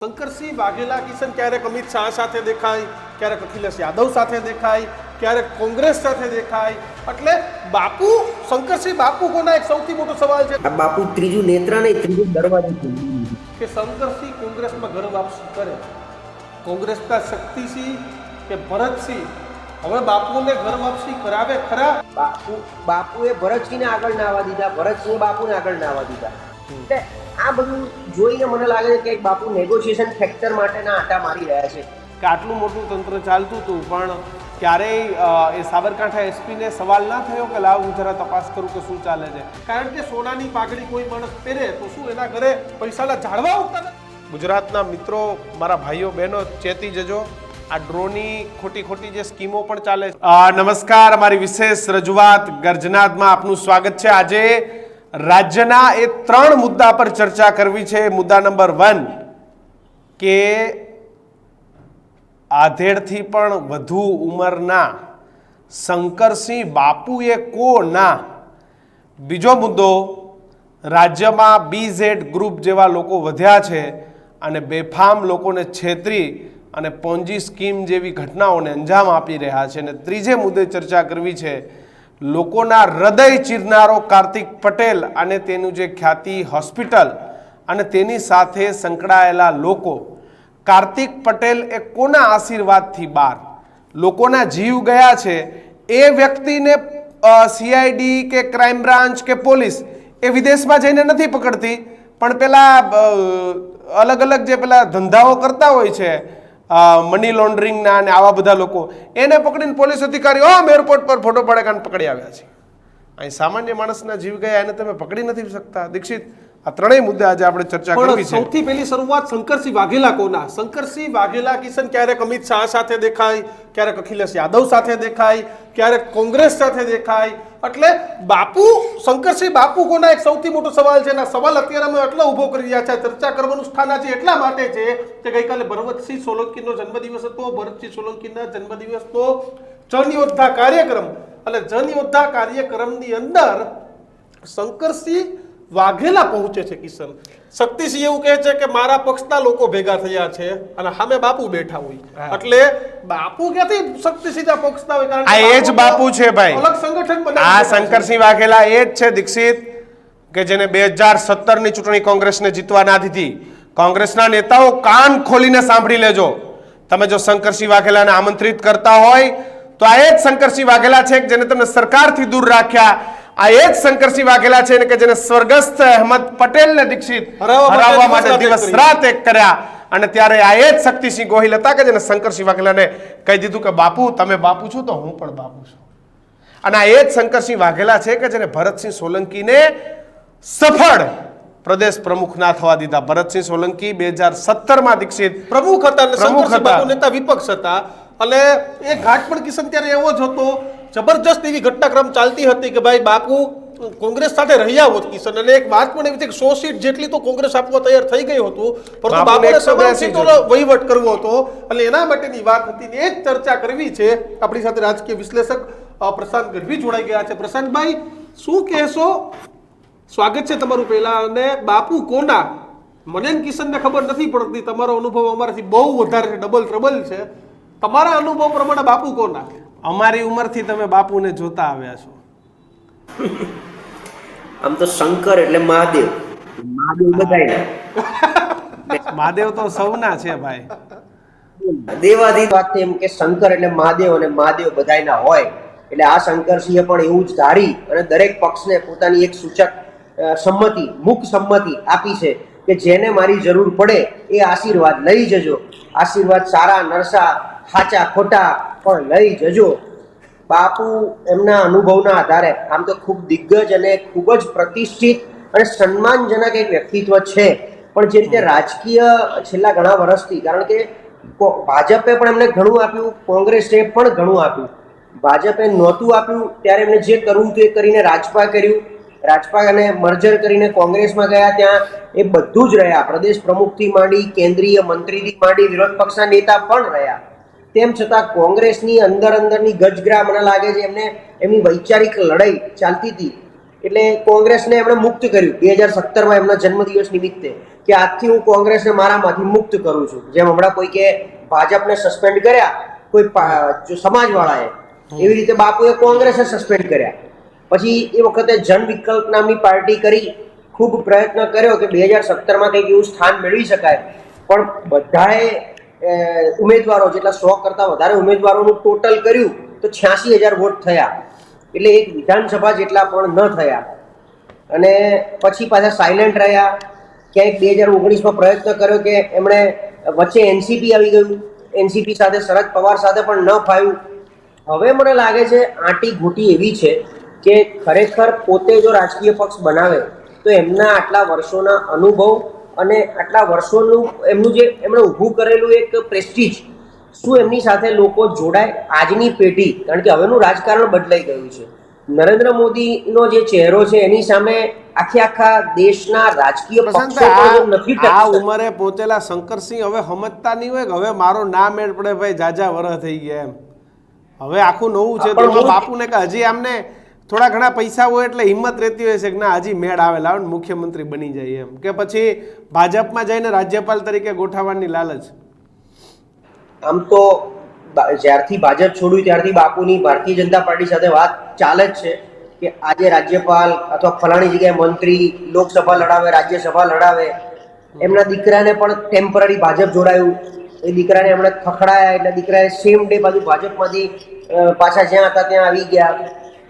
શંકરસિંહ વાઘેલા કિશન ક્યારેક અમિત શાહ સાથે દેખાય, ક્યારેક અખિલેશ યાદવ સાથે દેખાય, ક્યારેક કોંગ્રેસ સાથે દેખાય. એટલે બાપુ શંકરસિંહ બાપુ કોના એક સૌથી મોટો સવાલ છે આ બાપુ ત્રીજું નેત્ર નહીં, ત્રીજું દરવાજો છે કે શંકરસિંહ કોંગ્રેસમાં ઘર વાપસી કરે. કોંગ્રેસના શક્તિસિંહ કે ભરતસિંહ હવે બાપુને ઘર વાપસી કરાવે ખરા? બાપુએ ભરતસિંહને આગળ ના આવવા દીધા, ભરતસિંહે બાપુને આગળ ના આવવા દીધા. એટલે આ બધું જોઈને મને લાગે છે કે બાપુ નેગોશિએશન ફેક્ટર માટેના આટા મારી રહ્યા છે. કે આટલું મોટું તંત્ર ચાલતું હતું પણ ક્યારેય એ સાબરકાંઠા એસપીને સવાલ ના થયો કે લાવ હું જરા તપાસ કરું કે શું ચાલે છે? કારણ કે સોનાની પાઘડી કોઈ માણસ પહેરે તો શું એના ઘરે પૈસાના ઝાડવા ઉગતા નથી? ગુજરાતના મિત્રો, મારા ભાઈઓ બહેનો, ચેતી જજો. આ ડ્રોની ખોટી જે સ્કીમો પણ ચાલે છે. નમસ્કાર, અમારી વિશેષ રજૂઆત ગર્જનાદમાં આપનું સ્વાગત છે. આજે રાજ્યના એ 3 મુદ્દા પર ચર્ચા કરવી છે. મુદ્દા નંબર 1 કે આધેડથી પણ વધુ ઉંમરના શંકરસિંહ બાપુએ કોના. બીજો મુદ્દો, રાજ્યમાં BZ ગ્રુપ જેવા લોકો વધ્યા છે અને બેફામ લોકોને છેતરી અને પોન્જી સ્કીમ જેવી ઘટનાઓને અંજામ આપી રહ્યા છે. અને ત્રીજે મુદ્દે ચર્ચા કરવી છે લોકોના હૃદય ચીરનારો કાર્તિક પટેલ અને તેનું જે ખ્યાતિ હોસ્પિટલ અને તેની સાથે સંકળાયેલા લોકો. કાર્તિક પટેલ એ કોના આશીર્વાદથી બહાર? લોકોના જીવ ગયા છે એ વ્યક્તિને CID કે ક્રાઇમ બ્રાન્ચ કે પોલીસ એ વિદેશમાં જઈને નથી પકડતી, પણ પેલા અલગ જે પેલા ધંધાઓ કરતા હોય છે મની લોન્ડરિંગના અને આવા બધા લોકો, એને પકડીને પોલીસ અધિકારીઓ એરપોર્ટ પર ફોટો પાડે કાન પકડી આવ્યા છે. અહીં સામાન્ય માણસના જીવ ગયા એને તમે પકડી નથી શકતા. દીક્ષિત, આ ત્રણેય મુદ્દે આજે આપણે ચર્ચા કરવી છે. સૌથી પહેલી શરૂઆત શંકરસિંહ વાઘેલા કોના. શંકરસિંહ વાઘેલા કિશન ક્યારેક અમિત શાહ સાથે દેખાય, ક્યારેક અખિલેશ યાદવ સાથે દેખાય, ક્યારેક કોંગ્રેસ સાથે દેખાય. એટલે બાપુ શંકરસિંહ બાપુ કોના એક સૌથી મોટો સવાલ છે. સવાલ અત્યારે અમે એટલો ઊભો કરી રહ્યા છે, ચર્ચા કરવાનું સ્થાન આજે એટલા માટે છે કે ગઈકાલે ભરતસિંહ સોલંકીનો જન્મદિવસ હતો. ભરતસિંહ સોલંકીના જન્મદિવસનો જનયોદ્ધા કાર્યક્રમ અને જનયોદ્ધા કાર્યક્રમની અંદર શંકરસિંહ વાઘેલા પહોંચે છે. કિશન, શક્તિસિંહ એવું કહે છે કે મારા પક્ષના લોકો ભેગા થયા છે અને સામે બાપુ બેઠા હોય. એટલે બાપુ ક્યાંથી શક્તિસિંહના પક્ષના હોય? કારણ આ એ જ બાપુ છે ભાઈ. અલગ સંગઠન બને. આ શંકરસિંહ વાઘેલા એ જ છે દીક્ષિત કે જેને 2017 ની ચૂંટણી કોંગ્રેસને જીતવા ના દીધી. કોંગ્રેસના નેતાઓ કાન ખોલીને સાંભળી લેજો. તમે જો શંકરસિંહ વાઘેલાને આમંત્રિત કરતા હોય તો આ એ જ શંકરસિંહ વાઘેલા છે જેને તમને સરકારથી દૂર રાખ્યા. આ એ જ શંકરસિંહ વાઘેલા છે કે જેને સ્વર્ગસ્થ અહેમદ પટેલને દીક્ષિત હરાવવા માટે દિવસ રાત એક કર્યા. અને ત્યારે આ એ જ શક્તિસિંહ ગોહિલ હતા કે જેને શંકરસિંહ વાઘેલાને કહી દીધું કે બાપુ તમે બાપુ છો તો હું પણ બાપુ છું. અને આ એ જ શંકરસિંહ વાઘેલા છે કે જેને ભરતસિંહ સોલંકીને સફળ પ્રદેશ પ્રમુખ ના થવા દીધા. ભરતસિંહ સોલંકી 2017માં દીક્ષિત પ્રમુખ હતા, શંકરસિંહ બાપુ નેતા વિપક્ષ હતા. અને એ ઘાટ પણ કિશન ત્યારે એવો જ હતો, જબરજસ્ત એવી ઘટનાક્રમ ચાલતી હતી કે ભાઈ બાપુ કોંગ્રેસ સાથે રહ્યા હોત કિશન. અને એક વાત પણ એવી છે કે 100 સીટ જેટલી તો કોંગ્રેસ આપવા તૈયાર થઈ ગઈ હતું, પરંતુ બાપુને 182 સીટોનો વહીવટ કરવો હતો. એટલે એના માટેની વાત હતી ને એ જ ચર્ચા કરવી છે. આપણી સાથે રાજકીય વિશ્લેષક પ્રશાંત ગઢવી જોડાઈ ગયા છે. પ્રશાંતભાઈ, શું કહેશો? સ્વાગત છે તમારું પહેલા. અને બાપુ કોના? મને કિશનને ખબર નથી પડતી, તમારો અનુભવ અમારાથી બહુ વધારે છે, ડબલ ટ્રબલ છે. તમારા અનુભવ પ્રમાણે બાપુ કોના? અમારી ઉંમરથી તમે બાપુને જોતા આવ્યા છો. આમ તો શંકર એટલે મહાદેવ, મહાદેવ બધાયના. મહાદેવ તો સૌના છે ભાઈ. દેવાધીન વાત એમ કે શંકર એટલે મહાદેવ અને મહાદેવ બધાયના હોય. એટલે આ શંકરસિંહે પણ એવું જ ધારી અને દરેક પક્ષને પોતાની એક સૂચક સંમતિ, મુખ સંમતિ આપી છે કે જેને મારી જરૂર પડે એ આશીર્વાદ લઈ જજો. આશીર્વાદ સારા નરસા, સાચા ખોટા પણ લઈ જજો. બાપુ એમના અનુભવના આધારે આમ તો ખૂબ દિગ્ગજ અને ખૂબ જ પ્રતિષ્ઠિત અને સન્માનજનક એક વ્યક્તિત્વ છે. પણ જે રીતે રાજકીય છેલ્લા ઘણા વર્ષથી, કારણ કે ભાજપે પણ એમને ઘણું આપ્યું, કોંગ્રેસે પણ ઘણું આપ્યું. ભાજપે નહોતું આપ્યું ત્યારે એમને જે કરવું હતું એ કરીને રાજપા કર્યું. રાજપા અને મર્જર કરીને કોંગ્રેસમાં ગયા, ત્યાં એ બધું જ રહ્યા. પ્રદેશ પ્રમુખથી માંડી, કેન્દ્રીય મંત્રીથી માંડી, વિરોધ પક્ષના નેતા પણ રહ્યા. તેમ છતાં કોંગ્રેસની અંદરની ગજગ્રા મને લાગે છે એમને એમની વૈચારિક લડાઈ ચાલતી હતી એટલે કોંગ્રેસને એમણે મુક્ત કર્યું 2017માં એમના જન્મદિવસ નિમિત્તે કે આજથી હું કોંગ્રેસને મારામાંથી મુક્ત કરું છું. જેમ હમણાં કોઈ કે ભાજપને સસ્પેન્ડ કર્યા કોઈ સમાજવાળાએ, એવી રીતે બાપુએ કોંગ્રેસને સસ્પેન્ડ કર્યા. પછી એ વખતે જન વિકલ્પ નામની પાર્ટી કરી, ખૂબ પ્રયત્ન કર્યો કે 2017માં કંઈક એવું સ્થાન મેળવી શકાય, પણ બધાએ ઉમેદવારો જેટલા 100 કરતાં વધારે ઉમેદવારોનું ટોટલ કર્યું તો 86,000 વોટ થયા, એટલે એક વિધાનસભા જેટલા પણ ન થયા. અને પછી પાછા સાયલેન્ટ રહ્યા. ક્યાંક 2019માં પ્રયત્ન કર્યો કે એમણે વચ્ચે એનસીપી આવી ગયું, એનસીપી સાથે શરદ પવાર સાથે પણ ન ફાવ્યું. હવે મને લાગે છે આંટી ઘૂંટી એવી છે કે ખરેખર પોતે જો રાજકીય પક્ષ બનાવે તો એમના આટલા વર્ષોના અનુભવ અને આટલા વર્ષોનું એમનું જે એમણે ઊભું કરેલું એક પ્રેસ્ટીજ, શું એમની સાથે લોકો જોડાય? આજની પેઢી, કારણ કે હવેનું રાજકારણ બદલાઈ ગયું છે. નરેન્દ્ર મોદીનો જે ચહેરો છે એની સામે આખા દેશના રાજકીય પક્ષો પણ નથી ટકી આ શકતા. ઉંમરે પહોંચેલા શંકરસિંહ હવે સમજતા નહીં હોય કે હવે મારો નામ મેળ પડે ભાઈ, જાજા વરહ થઈ ગયા એમ. હવે આખું નવું છે. તો એમાં બાપુને કે હજી આમને થોડા ઘણા પૈસા હોય એટલે હિંમત રહેતી હોય છે કે ના હજી મેળ આવે, લાવ ને મુખ્યમંત્રી બની જાય એમ, કે પછી ભાજપમાં જઈને રાજ્યપાલ તરીકે ગોઠવવાની લાલચ? આમ તો જ્યારથી ભાજપ છોડ્યું ત્યારથી બાપુની ભારતીય જનતા પાર્ટી સાથે વાત ચાલે જ છે કે આજે રાજ્યપાલ અથવા ફલાણી જગ્યાએ મંત્રી, લોકસભા લડાવે, રાજ્યસભા લડાવે. એમના દીકરાને પણ ટેમ્પરરી ભાજપ જોડાયું, એ દીકરાને એમણે ખખડાયા એટલે દીકરાએ સેમ ડે બાજુ ભાજપમાંથી પાછા જ્યાં હતા ત્યાં આવી ગયા.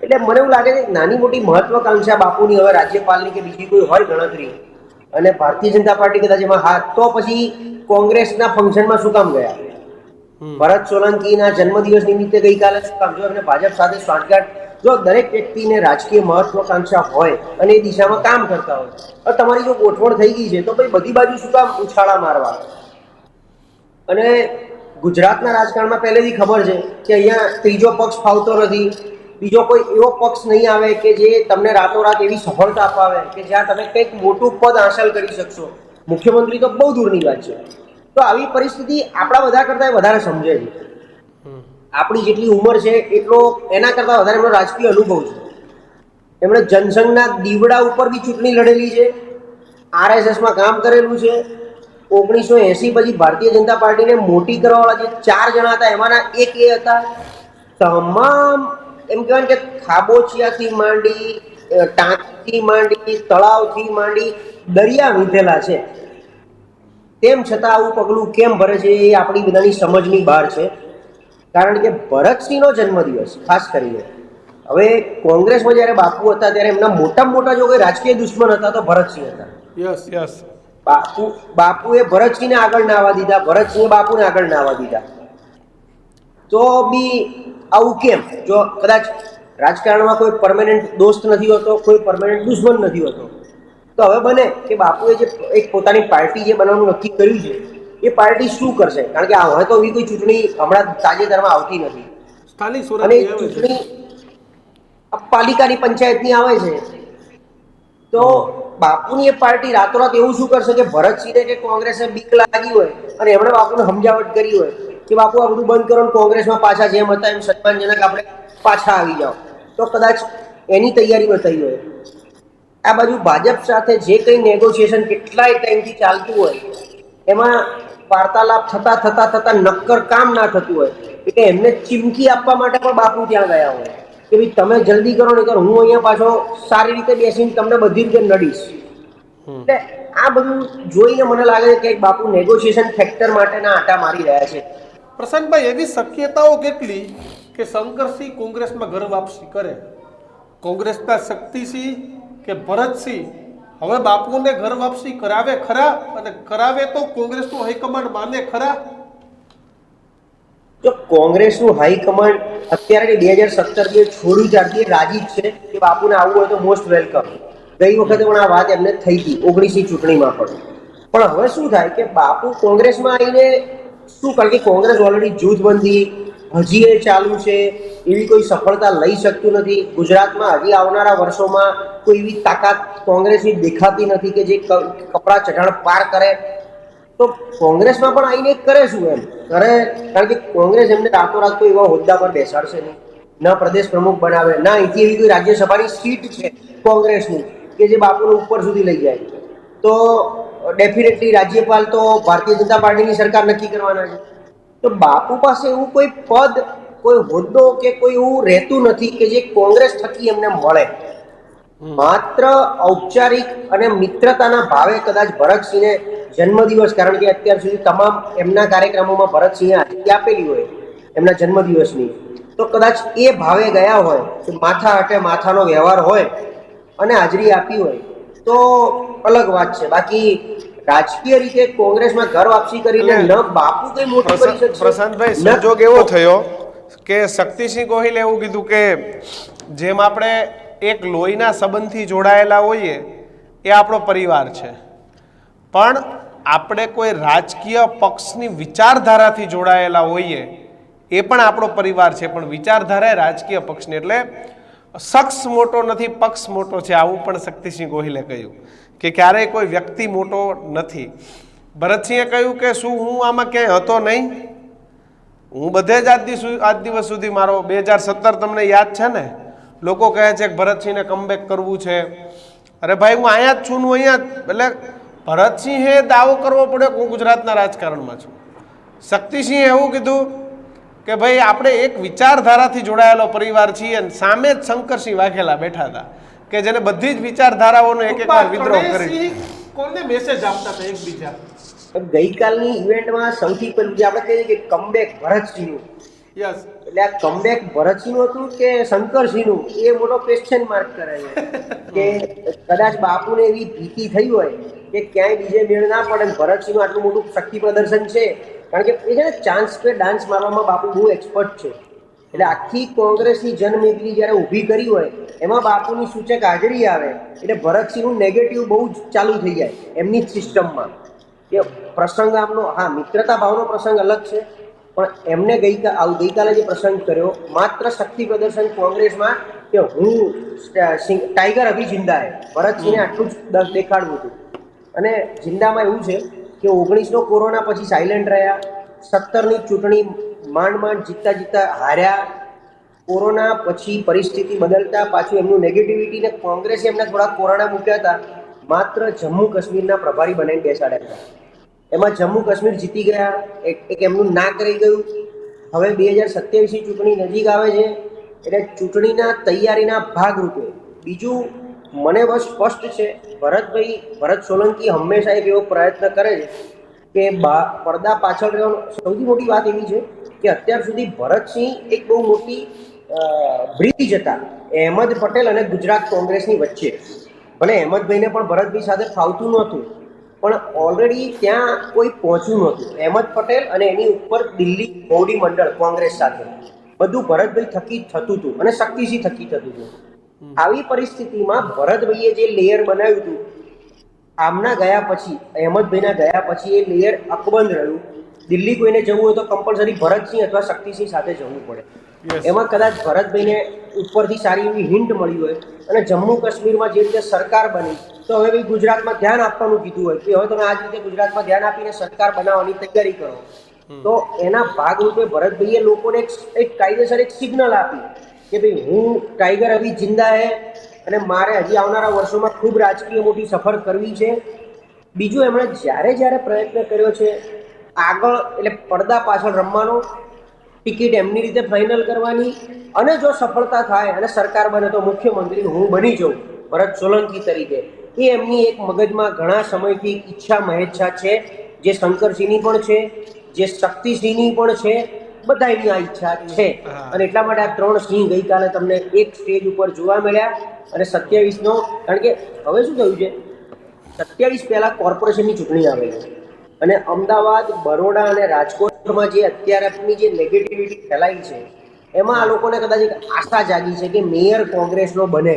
એટલે મને એવું લાગે છે નાની મોટી મહત્વાકાંક્ષા બાપુની હવે રાજ્યપાલની કે બીજી કોઈ હોય ગણતરી, અને ભારતીય જનતા પાર્ટી કદાચ એમાં હાથ, તો પછી કોંગ્રેસના ફંક્શનમાં શું કામ ગયા? ભરત સોલંકીના જન્મદિવસ નિમિત્તે ગઈકાલે શું કામ? જો એમને ભાજપ સાથે સાંઠગાંઠ, જો દરેક વ્યક્તિને રાજકીય મહત્વાકાંક્ષા હોય અને એ દિશામાં કામ કરતા હોય, તમારી જો ગોઠવણ થઈ ગઈ છે તો ભાઈ બધી બાજુ શું કામ ઉછાળા મારવા? અને ગુજરાતના રાજકારણમાં પહેલેથી ખબર છે કે અહીંયા ત્રીજો પક્ષ ફાવતો નથી. બીજો કોઈ એવો પક્ષ નહીં આવે કે જે તમને રાતોરાત એવી સફળતા અપાવે કે જ્યાં તમે કંઈક મોટું પદ હાંસલ કરી શકશો. મુખ્યમંત્રી તો બહુ દૂરની વાત છે. તો આવી પરિસ્થિતિ આપણા બધા કરતાં વધારે સમજે છે. આપણી જેટલી ઉંમર છે એટલો એના કરતાં વધારે એમનો રાજકીય અનુભવ છે. એમણે જનસંઘના દીવડા ઉપર બી ચૂંટણી લડેલી છે, આરએસએસમાં કામ કરેલું છે. 1980 પછી ભારતીય જનતા પાર્ટીને મોટી કરવાવાળા જે 4 જણા હતા એમાંના એક એ હતા. તમામ એમ કહેવાય કે ખાબોચિયાથી માંડી, ટાંકીથી માંડી, તળાવથી માંડી દરિયા વીંધેલા છે. તેમ છતાં આવું પગલું કેમ ભરે છે એ આપણી બધાની સમજની બહાર છે. કારણ કે ભરતસિંહનો જન્મદિવસ ખાસ કરીને, હવે કોંગ્રેસમાં જ્યારે બાપુ હતા ત્યારે એમના મોટામાં મોટા જો કોઈ રાજકીય દુશ્મન હતા તો ભરતસિંહ હતા. Yes yes. બાપુએ ભરતસિંહને આગળ ના આવવા દીધા, ભરતસિંહે બાપુને આગળ ના આવવા દીધા. તો બી આવું કેમ? જો કદાચ રાજકારણમાં કોઈ પરમેનન્ટ દોસ્ત નથી હોતો, કોઈ પરમેનન્ટ દુશ્મન નથી હોતો, તો હવે બને કે બાપુએ જે એક પોતાની પાર્ટી જે બનાવવાનું નક્કી કર્યું છે એ પાર્ટી શું કરશે? કારણ કે હવે તો એવી કોઈ ચૂંટણી હમણાં તાજેતરમાં આવતી નથી, સ્થાનિક અને સ્વરાજની આવે છે. ચૂંટણી પાલિકાની પંચાયતની આવે છે. તો બાપુની એ પાર્ટી રાતોરાત એવું શું કરશે કે ભરતસિંહને કે કોંગ્રેસને બીક લાગી હોય અને એમણે બાપુને સમજાવટ કરી હોય કે બાપુ આ બધું બંધ કરો ને કોંગ્રેસમાં પાછા જેમ હતા એમ સન્માનજનક આપણે પાછા આવી જાઓ, તો કદાચ એની તૈયારીમાં થઈ હોય. આ બાજુ ભાજપ સાથે જે કંઈ નેગોશિએશન કેટલાય ટાઈમથી ચાલતું હોય એમાં વાર્તાલાપ થતા નક્કર કામ ના થતું હોય, એટલે એમને ચીમકી આપવા માટે પણ બાપુ ત્યાં ગયા હોય કે ભાઈ તમે જલ્દી કરો, નહીં તો હું અહીંયા પાછો સારી રીતે બેસીને તમને બધી રીતે નડીશ. એટલે આ બધું જોઈને મને લાગે છે કે બાપુ નેગોશિએશન ફેક્ટર માટેના આટા મારી રહ્યા છે. પ્રશાંતભાઈ, એવી શક્યતાઓ કેટલી કે શંકરસિંહ કોંગ્રેસમાં ઘર વાપસી કરે? કોંગ્રેસના શક્તિસિંહ કે ભરતસિંહ હવે બાપુને ઘર વાપસી કરાવે ખરા? અને કરાવે તો કોંગ્રેસનું હાઈકમાન્ડ માને ખરા? જો કોંગ્રેસનું હાઈકમાન્ડ અત્યારે 2017 જે છોડ્યું ત્યારથી રાજી જ છે કે બાપુને આવવું હોય તો મોસ્ટ વેલકમ. ગઈ વખતે પણ આ વાત એમને થઈ હતી 19ની ચૂંટણીમાં પણ હવે શું થાય કે બાપુ કોંગ્રેસમાં આવીને શું? કારણ કે કોંગ્રેસ ઓલરેડી જૂથબંધી હજી એ ચાલુ છે, એવી કોઈ સફળતા લઈ શકતું નથી. ગુજરાતમાં હજી આવનારા વર્ષોમાં કોઈ એવી તાકાત કોંગ્રેસની દેખાતી નથી કે જે કપડા ચઢાણ પાર કરે. તો કોંગ્રેસમાં પણ આવીને કરે શું? એમ કરે, કારણ કે કોંગ્રેસ એમને રાતોરાત કોઈ એવા હોદ્દા પર બેસાડશે નહીં. ન પ્રદેશ પ્રમુખ બનાવે, ના અહીંથી એવી કોઈ રાજ્યસભાની સીટ છે કોંગ્રેસની કે જે બાપુને ઉપર સુધી લઈ જાય. તો ડેફિનેટલી રાજ્યપાલ તો ભારતીય જનતા પાર્ટીની સરકાર નક્કી કરવાના છે. તો બાપુ પાસે એવું કોઈ પદ, કોઈ હોદ્દો કે કોઈ એવું રહેતું નથી કે જે કોંગ્રેસ થકી એમને મળે. માત્ર ઔપચારિક અને મિત્રતાના ભાવે કદાચ ભરતસિંહને જન્મદિવસ, કારણ કે અત્યાર સુધી તમામ એમના કાર્યક્રમોમાં ભરતસિંહે હાજરી આપેલી હોય એમના જન્મદિવસની, તો કદાચ એ ભાવે ગયા હોય કે માથા હાટે માથાનો વ્યવહાર હોય અને હાજરી આપી હોય તો અલગ વાત છે. બાકી રાજકીય રીતે કોંગ્રેસમાં ઘર વાપસી કરીને ન બાપુ કઈ મોટું કરી શકશે. પ્રશાંતભાઈ, સંજોગ એવો થયો કે શક્તિસિંહ ગોહિલે એવું કીધું કે જેમ આપણે એક લોહીના સંબંધથી જોડાયેલા હોઈએ એ આપણો પરિવાર છે, પણ આપણે કોઈ રાજકીય પક્ષની વિચારધારાથી જોડાયેલા હોઈએ એ પણ આપણો પરિવાર છે, પણ વિચારધારા એ રાજકીય પક્ષની. એટલે શખ્સ મોટો નથી, પક્ષ મોટો છે, આવું પણ શક્તિસિંહ ગોહિલે કહ્યું કે ક્યારેય કોઈ વ્યક્તિ મોટો નથી. ભરતસિંહે કહ્યું કે શું હું આમાં ક્યાંય હતો નહીં? હું બધે જ આજ દિવસ સુધી મારો 2017 તમને યાદ છે ને, લોકો કહે છે કે ભરતસિંહને કમબેક કરવું છે. અરે ભાઈ, હું અહીંયા જ છું, હું અહીંયા જ. એટલે ભરતસિંહે દાવો કરવો પડ્યો કે હું ગુજરાતના રાજકારણમાં છું. શક્તિસિંહે એવું કીધું કે ભાઈ આપણે એક વિચારધારાથી જોડાયેલો પરિવાર છીએ, અને સામે જ શંકરસિંહ વાઘેલા બેઠા હતા કે જેને બધી જ વિચારધારાઓનો એક એક વિદ્રોહ કરી. કોને મેસેજ આપતા હતા એકબીજા? ગઈકાલની ઇવેન્ટમાં સૌથી પહેલું જે આપણે કહીએ કે કમબેક ભરતસિંહનું, યસ, એટલે આ કમબેક ભરતસિંહનું હતું કે શંકરસિંહનું, એ મોટો ક્વેશ્ચન માર્ક કરાય છે. કે કદાચ બાપુને એવી ભીતિ થઈ હોય કે ક્યાંય બીજે મેળ ના પડે, ભરતસિંહનું આટલું મોટું શક્તિ પ્રદર્શન છે, કારણ કે એ છે ને ચાન્સ પે ડાન્સ મારવામાં બાપુ બહુ એક્સપર્ટ છે. એટલે આખી કોંગ્રેસની જનમેદની જ્યારે ઊભી કરી હોય એમાં બાપુની સૂચક હાજરી આવે એટલે ભરતસિંહનું નેગેટિવ બહુ જ ચાલુ થઈ જાય એમની જ સિસ્ટમમાં. કે પ્રસંગ આમનો, હા, મિત્રતા ભાવનો પ્રસંગ અલગ છે, પણ એમને ગઈકાલે જે પ્રસંગ કર્યો માત્ર શક્તિ પ્રદર્શન કોંગ્રેસમાં કે હું ટાઈગર અભી જિંદા હે, ભરતસિંહને આટલું જ દેખાડવું હતું. અને જિંદામાં એવું છે કે 19નો કોરોના પછી સાયલેન્ટ રહ્યા, 17ની ચૂંટણી માંડ જીતતા હાર્યા, કોરોના પછી પરિસ્થિતિ બદલતા પાછું એમનું નેગેટિવિટી ને કોંગ્રેસે એમને થોડા કોરોના મૂક્યા હતા, માત્ર જમ્મુ કાશ્મીરના પ્રભારી બનાવીને બેસાડ્યા હતા. એમાં જમ્મુ કાશ્મીર જીતી ગયા, એક એમનું નાક રહી ગયું. હવે 2027ની ચૂંટણી નજીક આવે છે એટલે ચૂંટણીના તૈયારીના ભાગરૂપે બીજું મને બસ સ્પષ્ટ છે, ભરત સોલંકી હંમેશા એક એવો પ્રયત્ન કરે છે કે પડદા પાછળ રહેવાનો. સૌથી મોટી વાત એવી છે કે અત્યાર સુધી ભરતસિંહ એક બહુ મોટી બ્રિજ હતા અહેમદ પટેલ અને ગુજરાત કોંગ્રેસની વચ્ચે. ભલે અહેમદભાઈને પણ ભરતભાઈ સાથે ફાવતું નહોતું, પણ ઓલરેડી ત્યાં કોઈ પહોંચ્યું નહોતું. અહેમદ પટેલ અને એની ઉપર દિલ્હી મોવડી મંડળ કોંગ્રેસ સાથે બધું ભરતભાઈ થકી થતું હતું અને શક્તિસિંહ થકી થતું હતું. આવી પરિસ્થિતિમાં ભરતભાઈએ જે લેયર બનાવ્યું હતું આમના ગયા પછી, અહેમદભાઈના ગયા પછી એ લેયર અકબંધ રહ્યું. દિલ્હી કોઈને જવું હોય તો કમ્પલસરી ભરતસિંહ અથવા શક્તિસિંહ સાથે જવું પડે. એમાં કદાચ ભરતભાઈને ઉપરથી સારી એવી હિન્ટ મળી હોય અને જમ્મુ કાશ્મીરમાં જે રીતે સરકાર બની તો હવે ભાઈ ગુજરાતમાં ધ્યાન આપવાનું કીધું હોય કે હવે તમે આ જ રીતે ગુજરાતમાં ધ્યાન આપીને સરકાર બનાવવાની તૈયારી કરો, તો એના ભાગરૂપે ભરતભાઈએ લોકોને એક કાયદેસર એક સિગ્નલ આપી કે ભાઈ હું ટાઈગર અભી જિંદા હે અને મારે હજી આવનારા વર્ષોમાં ખૂબ રાજકીય મોટી સફર કરવી છે. બીજું એમણે જ્યારે પ્રયત્ન કર્યો છે આગળ, એટલે પડદા પાછળ રમવાનો, ટિકિટ એમની રીતે ફાઇનલ કરવાની, અને જો સફળતા થાય અને સરકાર બને તો મુખ્યમંત્રી હું બની જાઉં ભરત સોલંકી તરીકે, એ એમની એક મગજમાં ઘણા સમયથી ઈચ્છા મહેચ્છા છે, જે શંકરસિંહની પણ છે, જે શક્તિસિંહની પણ છે, બધાની આ ઈચ્છા છે. અને એટલા માટે આ ત્રણ સિંહ ગઈકાલે તમને એક સ્ટેજ ઉપર જોવા મળ્યા. અને 27નો, કારણ કે હવે શું થયું છે, 27 પહેલા કોર્પોરેશનની ચૂંટણી આવેલી અને અમદાવાદ, બરોડા અને રાજકોટમાં જે અત્યારની જે નેગેટિવિટી ફેલાઈ છે એમાં આ લોકોને કદાચ એક આશા જાગી છે કે મેયર કોંગ્રેસનો બને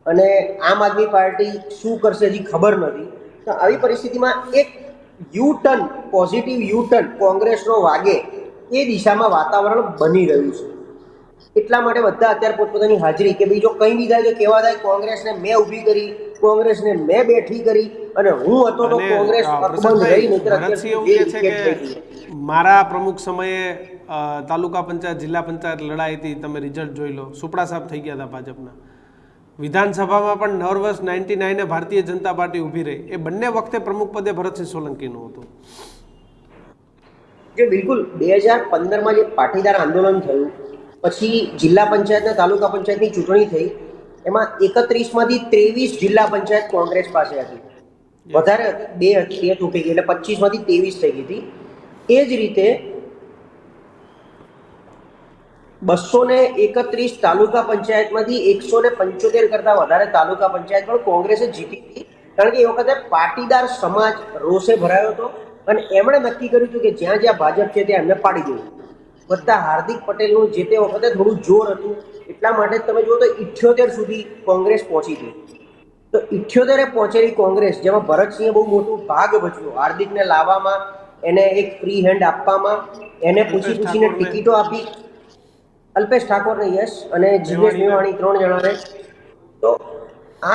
અને આમ આદમી પાર્ટી શું કરશે હજી ખબર નથી. તો આવી પરિસ્થિતિમાં એક યુટર્ન, પોઝિટિવ યુટર્ન કોંગ્રેસનો વાગે એ દિશામાં વાતાવરણ બની રહ્યું છે. એટલા માટે બધા અત્યારે પોતપોતાની હાજરી કે ભાઈ જો કંઈ બી થાય તો કેવા થાય કોંગ્રેસને મેં ઊભી કરી, કોંગ્રેસને મેં બેઠી કરી અને હું હતો તો અને, કોંગ્રેસ અકબંધ પ્રસાદભાઈ, રહી, નહીંતર અત્યાર ભરતસિંહ સુધી એવું જે કહે છે વિકેટ થઈ કે ગઈ. મારા પ્રમુખ સમયે તાલુકા પંચાયત જિલ્લા પંચાયત લડાઈ હતી, તમે રિઝલ્ટ જોઈ લો, સુપડા સાહેબ થઈ ગયા હતા ભાજપના. વિધાનસભામાં પણ નર્વસ 99 ભારતીય જનતા પાર્ટી ઊભી રહી. એ બંને વખતે પ્રમુખ પદે ભરતસિંહ સોલંકીનું હતું. જે બિલકુલ 2015માં જે પાટીદાર આંદોલન થયું, પછી જિલ્લા પંચાયત અને તાલુકા પંચાયતની ચૂંટણી થઈ, એમાં 31માંથી 23 જિલ્લા પંચાયત કોંગ્રેસ પાસે હતી. વધારે હતી, 2 હતી, 2 તૂટી ગઈ, એટલે 25માંથી 23 થઈ ગઈ હતી. એ જ રીતે 231 તાલુકા પંચાયતમાંથી 175 કરતા વધારે તાલુકા પંચાયત પણ કોંગ્રેસે જીતી હતી. કારણ કે એ વખતે પાટીદાર સમાજ રોષે ભરાયો હતો અને એમણે નક્કી કર્યું હતું કે જ્યાં જ્યાં ભાજપ છે ત્યાં એમને પાડી દેવું. વત્તા હાર્દિક પટેલનું જે તે વખતે થોડું જોર હતું, એટલા માટે તમે જુઓ તો 78 સુધી કોંગ્રેસ પહોંચી હતી. તો 78 પહોંચેલી કોંગ્રેસ, જેમાં ભરતસિંહે બહુ મોટો ભાગ ભજવ્યો, હાર્દિકને લાવવામાં, એને એક ફ્રી હેન્ડ આપવામાં, એને પૂછીને ટિકિટો આપી, અલ્પેશ ઠાકોરને, યસ, અને જીગ્નેશ મેવાણી, 3 જણાને. તો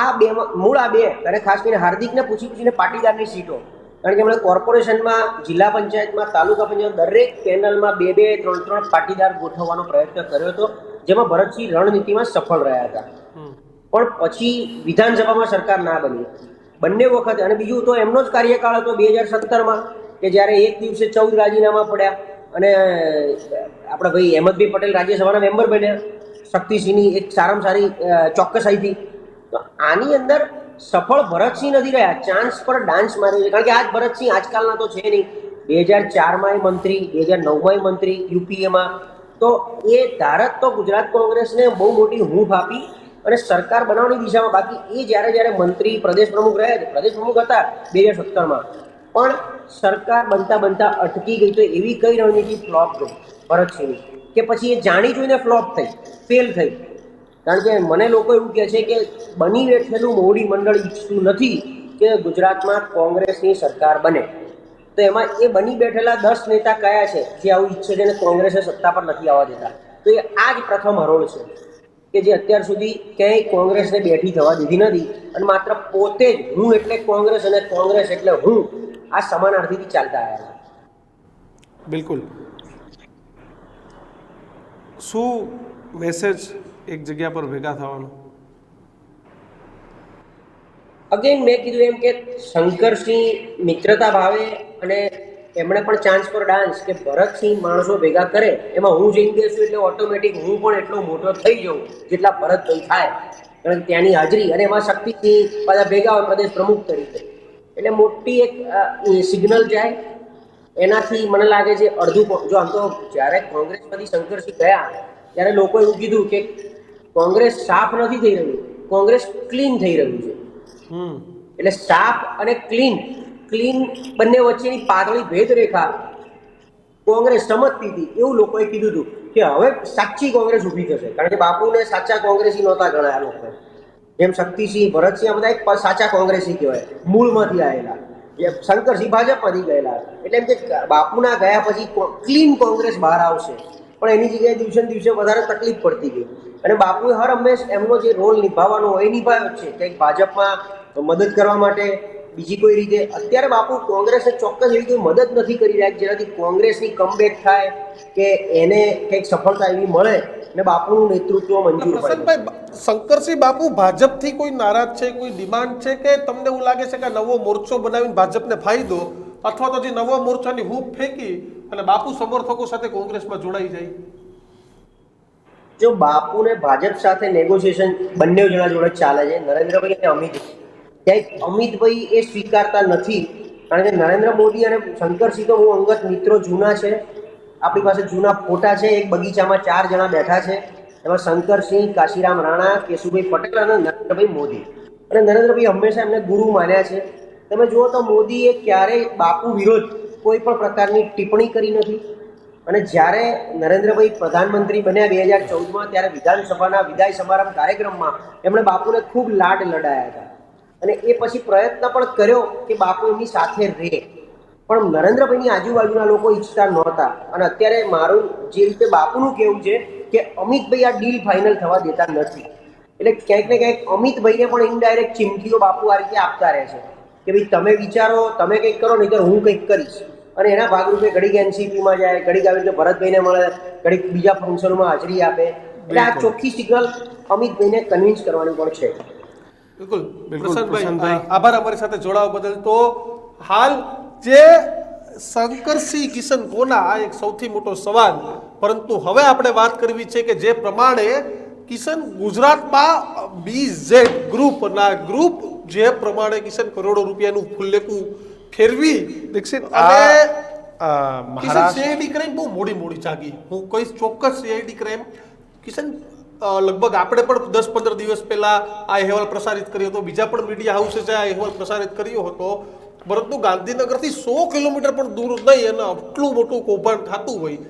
આ બે મૂળ આ બે, અને ખાસ કરીને હાર્દિકને પૂછીને પાટીદારની સીટો, કારણ કે એમણે કોર્પોરેશનમાં, જિલ્લા પંચાયતમાં, તાલુકા પંચાયત દરેક પેનલમાં 2-2, 3-3 પાટીદાર ગોઠવવાનો પ્રયત્ન કર્યો હતો, જેમાં ભરતસિંહ રણનીતિમાં સફળ રહ્યા હતા. પણ પછી વિધાનસભામાં સરકાર ના બની બંને વખતે. અને બીજું તો એમનો જ કાર્યકાળ હતો 2017માં, કે જ્યારે એક દિવસે 14 રાજીનામા પડ્યા અને આપણા ભાઈ અહેમદભાઈ પટેલ રાજ્યસભાના મેમ્બર બન્યા, શક્તિસિંહની એક સારામાં સારી ચોક્કસાઈથી. તો આની અંદર સફળ ભરતસિંહ નથી રહ્યા, ચાન્સ પર ડાન્સ માર્યો છે. કારણ કે આજ ભરતસિંહ આજકાલના તો છે નહીં, 2004માં મંત્રી, 2009માં મંત્રી યુપીએમાં. તો એ ધારક તો ગુજરાત કોંગ્રેસને બહુ મોટી હૂંફ આપી અને સરકાર બનાવવાની દિશામાં. બાકી એ જ્યારે મંત્રી, પ્રદેશ પ્રમુખ રહ્યા છે, પ્રદેશ પ્રમુખ હતા 2017માં, પણ સરકાર બનતા બનતા અટકી ગઈ. તો એવી કઈ રણનીતિ ફ્લોપ ગઈ ભરતસિંહની કે પછી એ જાણી જોઈને ફ્લોપ થઈ, ફેલ થઈ. કારણ કે મને લોકો એવું કહે છે કે બની બેઠેલું મોવડી મંડળ ઈચ્છતું નથી કે ગુજરાતમાં કોંગ્રેસની સરકાર બને. તો એમાં એ બની બેઠેલા 10 નેતા કયા છે જે આવું ઈચ્છે છે અને કોંગ્રેસે સત્તા પર નથી આવવા દેતા? તો એ આ જ પ્રથમ હરોળ છે કે જે અત્યાર સુધી ક્યાંય કોંગ્રેસને બેઠી થવા દીધી નથી, અને માત્ર પોતે જ હું એટલે કોંગ્રેસ અને કોંગ્રેસ એટલે હું, આ સમાનાર્થીથી ચાલતા આવ્યા છે. બિલકુલ. શું મેસેજ એક જગ્યા પર ભેગા થવાનો? અગેન મેં કીધું એમ કે શંકરસિંહ મિત્રતા ભાવે, અને એમણે પણ ચાન્સ પર ડાન્સ, કે ભરતસિંહ માણસો ભેગા કરે, એમાં હું જઈને બેસું એટલે ઓટોમેટિક હું પણ એટલો મોટો થઈ જાઉં જેટલા ભરતભાઈ થાય, કારણ કે ત્યાંની હાજરી. અને એમાં શક્તિસિંહ બધા ભેગા હોય પ્રદેશ પ્રમુખ તરીકે, એટલે મોટી એક સિગ્નલ જાય. એનાથી મને લાગે છે અડધું. જો આમ તો જ્યારે કોંગ્રેસમાંથી શંકરસિંહ ગયા ત્યારે લોકો એવું કીધું કે કોંગ્રેસ સાફ નથી થઈ રહ્યું, કોંગ્રેસ ક્લીન થઈ રહ્યું છે. એટલે સાફ અને ક્લીન બંને વચ્ચેની પાતળી ભેદરેખા કોંગ્રેસ સમજતી હતી, એવું લોકોએ કીધું હતું કે હવે સાચી કોંગ્રેસ ઊભી થશે. કારણ કે બાપુને સાચા કોંગ્રેસી નહોતા ગણાયા લોકો, જેમ શક્તિસિંહ, ભરતસિંહ, આ બધા એક સાચા કોંગ્રેસી કહેવાય, મૂળમાંથી આવેલા. શંકરસિંહ ભાજપમાંથી ગયેલા. એટલે એમ કે બાપુના ગયા પછી ક્લીન કોંગ્રેસ બહાર આવશે, પણ એની જગ્યાએ દિવસે ને દિવસે વધારે તકલીફ પડતી ગઈ. અને બાપુએ હર હંમેશ એમનો જે રોલ નિભાવવાનો હોય એ નિભાવ્યો છે, કંઈક ભાજપમાં મદદ કરવા માટે, બીજી કોઈ રીતે. અત્યારે બાપુ કોંગ્રેસને ચોક્કસ એવી કોઈ મદદ નથી કરી રહ્યા જેનાથી કોંગ્રેસની કમબેક થાય કે એને કંઈક સફળતા એવી મળે ને બાપુનું નેતૃત્વ મંજૂર હોય. પ્રસાદભાઈ, શંકરસિંહ બાપુ ભાજપથી કોઈ નારાજ છે, કોઈ ડિમાન્ડ છે, કે તમને એવું લાગે છે કે નવો મોરચો બનાવીને ભાજપને ફાયદો, અથવા તો જે નવો મોરચાની હૂંફ ફેંકી અને બાપુ સમર્થકો સાથે કોંગ્રેસમાં જોડાઈ જાય? જો બાપુને ભાજપ સાથે નેગોશિએશન બંને જણા જોડે ચાલે છે, નરેન્દ્રભાઈ અને અમિતભાઈ. ક્યાંક અમિતભાઈ એ સ્વીકારતા નથી, કારણ કે નરેન્દ્ર મોદી અને શંકરસિંહ તો હું અંગત મિત્રો જૂના છે, આપણી પાસે જૂના ફોટા છે. એક બગીચામાં 4 જણા બેઠા છે, એમાં શંકરસિંહ, કાશીરામ રાણા, કેશુભાઈ પટેલ અને નરેન્દ્રભાઈ મોદી. અને નરેન્દ્રભાઈ હંમેશા એમને ગુરુ માન્યા છે. તમે જુઓ તો મોદીએ ક્યારેય બાપુ વિરોધ કોઈ પણ પ્રકારની ટિપ્પણી કરી નથી. અને જ્યારે નરેન્દ્રભાઈ પ્રધાનમંત્રી બન્યા 2014માં, ત્યારે વિધાનસભાના વિદાય સમારંભ કાર્યક્રમમાં એમણે બાપુને ખૂબ લાડ લડાયા હતા. અને એ પછી પ્રયત્ન પણ કર્યો કે બાપુ એમની સાથે રહે, પણ નરેન્દ્રભાઈની આજુબાજુના લોકો ઈચ્છતા નહોતા. અને અત્યારે મારું જે રીતે બાપુનું કહેવું છે કે અમિતભાઈ આ ડીલ ફાઇનલ થવા દેતા નથી. એટલે ક્યાંક ને ક્યાંક અમિતભાઈને પણ ઇનડાયરેક્ટ ચીમકીઓ બાપુ આ રીતે આપતા રહે છે કે ભાઈ તમે વિચારો, તમે કંઈક કરો, નહીં તો હું કંઈક કરીશ. અને એના ભાગરૂપે ઘડીક એનસીપીમાં જાય, ઘડીક આવી રીતે ભરતભાઈને મળે, ઘડીક બીજા ફંક્શનોમાં હાજરી આપે. એટલે આ ચોખ્ખી સિગ્નલ અમિતભાઈને કન્વિન્સ કરવાની પણ છે. બિલકુલ બિલકુલ, પ્રશાંતભાઈ, પ્રશાંતભાઈ. આભાર અમારી સાથે જોડાવા બદલ. તો હાલ જે શંકરસિંહ કિશન કોના આ એક સૌથી મોટો સવાલ, પરંતુ હવે આપણે વાત કરવી છે કે જે પ્રમાણે કિશન ગુજરાતમાં બીઝેડ ગ્રુપ જે પ્રમાણે કિશન કરોડો રૂપિયાનું ફુલ્લેકું ફેરવી દીક્ષિત, અને કિશન મહારાષ્ટ્ર સીઆઈડી ક્રાઇમ બહુ મોડી જાગી. હું કહીશ ચોક્કસ સીઆઈડી ક્રાઇમ કિશન લગભગ આપણે પણ 10-15 દિવસ પહેલા આ અહેવાલ પ્રસારિત કર્યો હતો, બીજા પણ મીડિયા હાઉસે આ અહેવાલ પ્રસારિત કર્યો હતો, પરંતુ ગાંધીનગરથી 100 કિલોમીટર પણ દૂર નહીં અને આટલું મોટું કૌભાંડ થતું હોય,